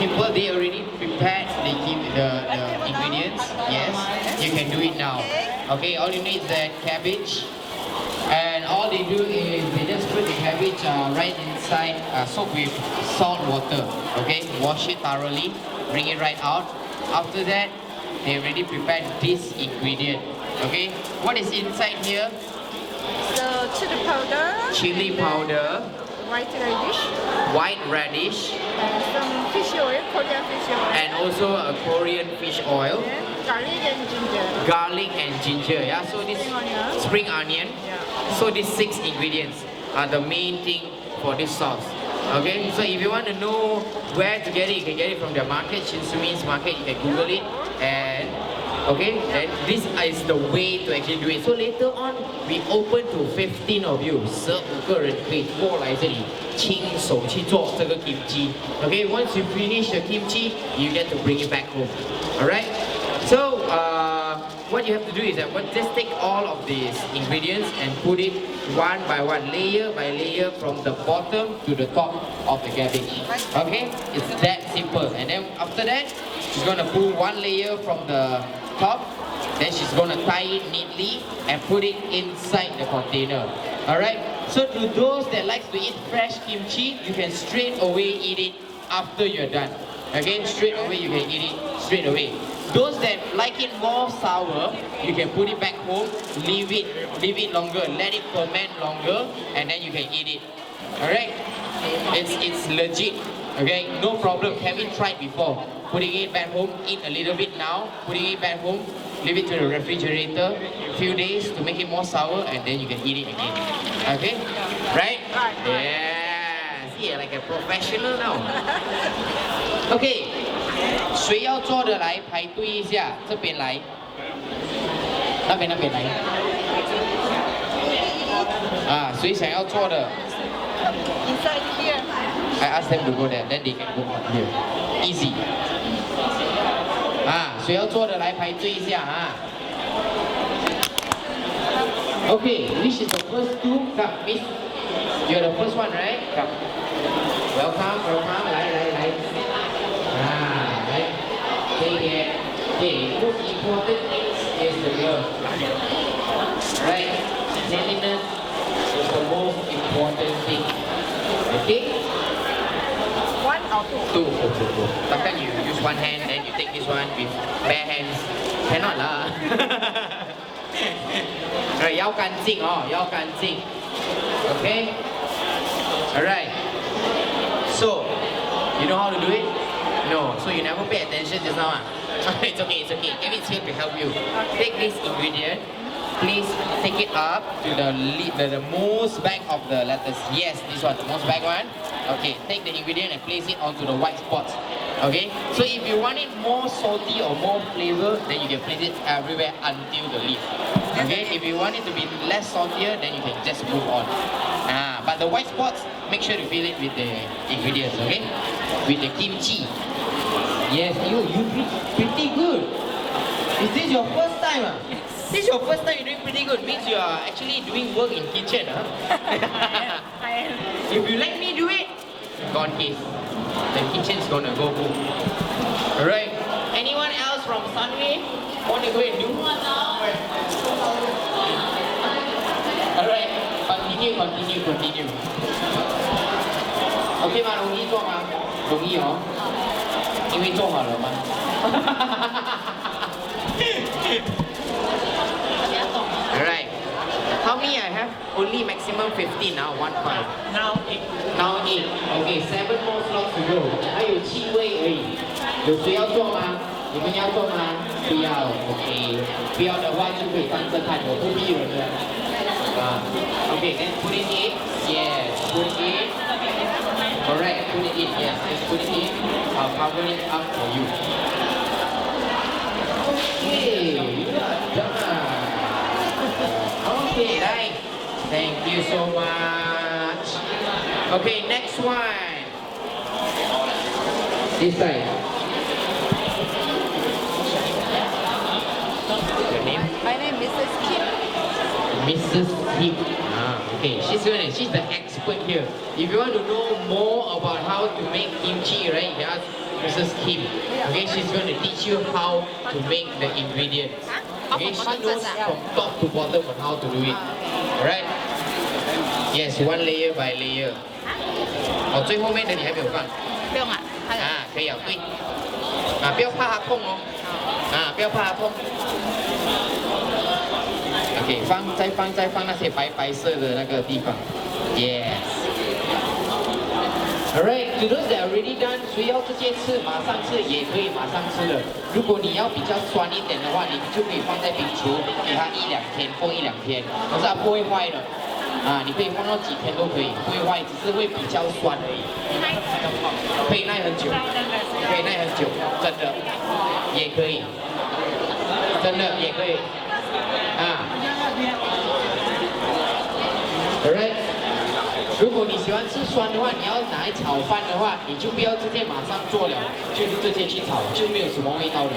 simple. They already prepared the ingredients. Yes, you can do it now. Okay, all you need is that cabbage. And all they do is they just put the cabbage right inside, soak with salt water. Okay, wash it thoroughly, bring it right out. After that, they already prepared this ingredient. Okay, what is inside here? So chili powder. Chili powder. White radish. White radish. And some fish oil, Korean fish oil. And also a Korean fish oil. And garlic and ginger. Garlic and ginger. Yeah. So this spring onion. Yeah. So these 6 ingredients are the main thing for this sauce. Okay. So if you want to know where to get it, you can get it from their market, Shinsumi's market. You can Google it and. Okay, and this is the way to actually do it. So later on, we open to 15 of you, 15个人可以过来这里亲手去做这个 kimchi. Okay, once you finish the kimchi, you get to bring it back home. Alright? So, what you have to do is that just take all of these ingredients and put it one by one, layer by layer from the bottom to the top of the cabbage. Okay? It's that simple. And then after that, you're gonna put one layer from the top, then she's gonna tie it neatly and put it inside the container. Alright? So to those that like to eat fresh kimchi, you can straight away eat it after you're done. Again, straight away you can eat it straight away. Those that like it more sour, you can put it back home, leave it longer, let it ferment longer, and then you can eat it. Alright? It's legit. Okay, no problem. Haven't tried before. Putting it back home, eat a little bit now, putting it back home, leave it to the refrigerator, few days to make it more sour, and then you can eat it again. Okay? Right? Yeah. See, like a professional now. Okay. 谁要做的来排队一下，这边来，那边来。啊，谁想要做的 Inside here. I ask them to go there, then they can go here. Easy. 啊，谁要做的来排队一下啊 Okay, which is the first two? Come, Miss. You're the first one, right? Come. Welcome. 来。Ah, right. Take it. Okay, most important thing is the love. Right? Cleanliness is the most important thing. Okay? One or two? Two. Sometimes you use one hand, then you take this one with bare hands. Cannot lah. Alright, 要干净哦，要干净。Okay? Alright. So, you know how to do it? No. So you never pay attention just now? It's okay. Kevin's here to help you. Take this ingredient. Please take it up to the most back of the lettuce. Yes, this one, the most back one. Okay, take the ingredient and place it onto the white spots. Okay, so if you want it more salty or more flavor, then you can place it everywhere until the leaf. Okay, if you want it to be less saltier, then you can just move on. But the white spots, make sure to fill it with the ingredients. Okay, with the kimchi. Yes, you pretty good. Is this your first time? This is your first time you're doing pretty good. Means you are actually doing work in kitchen, huh? I am. If you let me do it, gone case. The kitchen's gonna go boom. Alright. Anyone else from Sunway want to go and do? Alright. Continue. Okay 吗？容易做吗？容易哦，因为做好了吗？Alright. How many I have? Only maximum 15 now, 1-5. Now 8. Now 8. Okay, 7 more slots to go. 还有7位而已。有谁要做吗？你们要做吗？不要 ，OK。不要的话就可以站着看，我不逼人的。Okay, then put it in. Yes, put it in. Correct, put it in. Yes, just put it in. I'll cover it up for you. Okay, you are done. Okay, right. Thank you so much. Okay, next one. This side. Your name? My name is Mrs. Kim. Mrs. Kim. Okay, she's the expert here. If you want to know more about how to make kimchi, right, Mrs. Kim. Okay, she's going to teach you how to make the ingredients. Okay, she knows from top to bottom on how to do it. Alright? Yes, one layer by layer. 哦，最后面的你还没有放。不用啊，它啊，可以啊，对。啊，不要怕它痛哦。啊，不要怕它痛。OK， 再放那些白色的那个地方。Yes。Alright, to those that are already done， 谁要直接吃马上吃也可以马上吃的。如果你要比较酸一点的话，你就可以放在冰橱，给它1-2天，放1-2天，可是它不会坏的。啊，你可以放到几天都可以，不会坏，只是会比较酸而已。可以耐很久，可以耐很久，真的也可以，真的也可以。啊 ，Alright。如果你喜欢吃酸的话，你要拿来炒饭的话，你就不要直接马上做了，就是直接去炒，就没有什么味道了。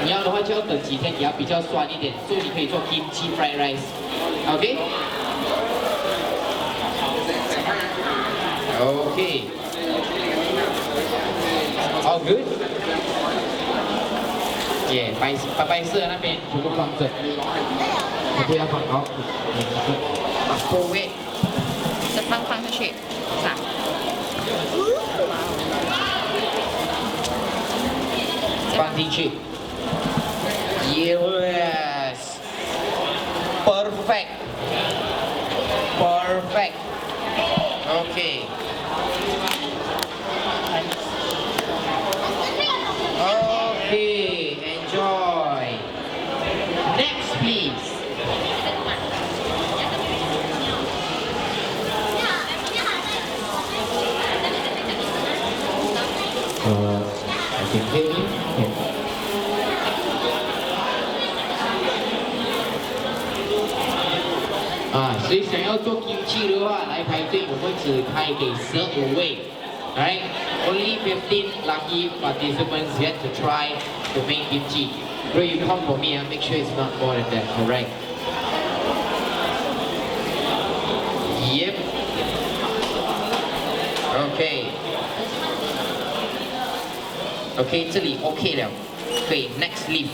你要的话就要等几天，也要比较酸一点，所以你可以做 Kimchi fried rice，OK？ Okay. All good? Yeah, 白色那边全部放着，我不要放好，把锅位。จะ放下去，是吧？放进去。Yes. Perfect. Perfect. Okay. Okay, enjoy. Next, please. I can hear you. Okay. Ah, 所以想要做 kimchi 的话，来排队，我们只开给15位。Right? Only 15 lucky participants yet to try to make kimchi. Bro, you count for me, make sure it's not more than that, alright? Yep. Okay. Okay, 这里 OK 了。可以 next leaf.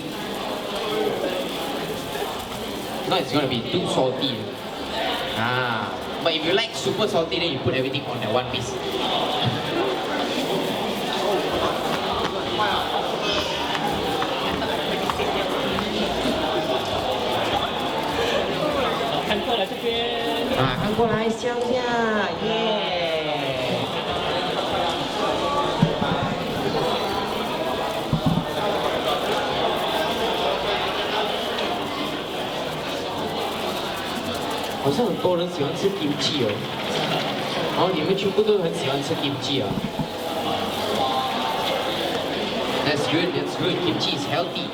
No, it's gonna be too salty. Ah, but if you like super salty, then you put everything on that one piece. 看过来这边啊，看过来笑一下，耶！好像很多人喜欢吃 kimchi 哦，然后你们全部都很喜欢吃 kimchi 啊。That's good, that's good. Kimchi is healthy.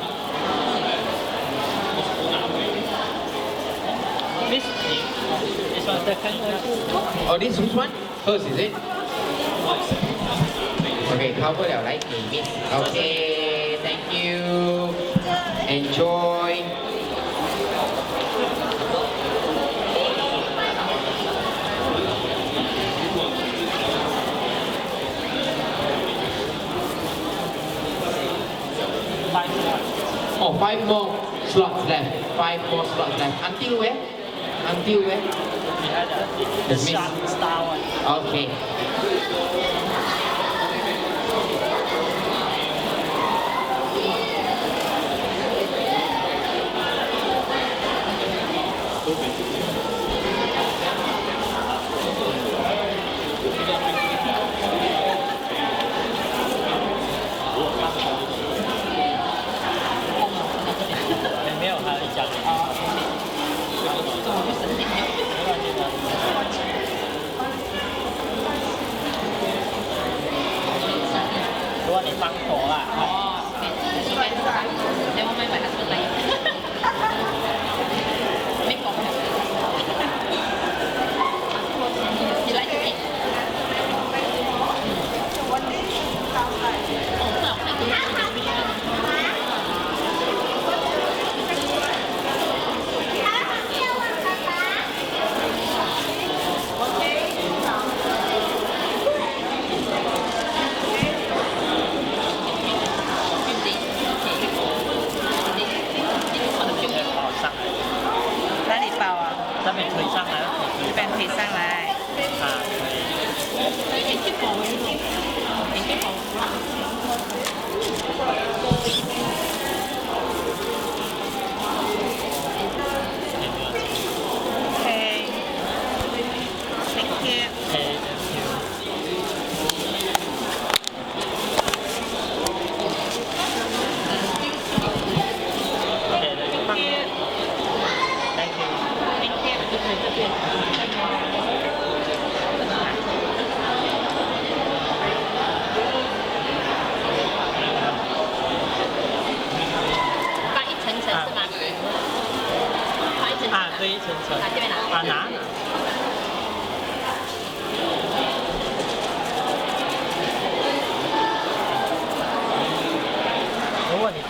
This one's the kind of Oh, this which one? First, is it? Okay, cover 了，来给 Miss. Okay, thank you. Enjoy. Oh, 5 more slots left. 5 more slots left. Until where? Until where? the star one. Okay.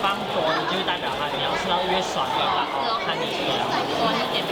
放多，就是代表它你要吃到越爽的话，看你吃了。多一点。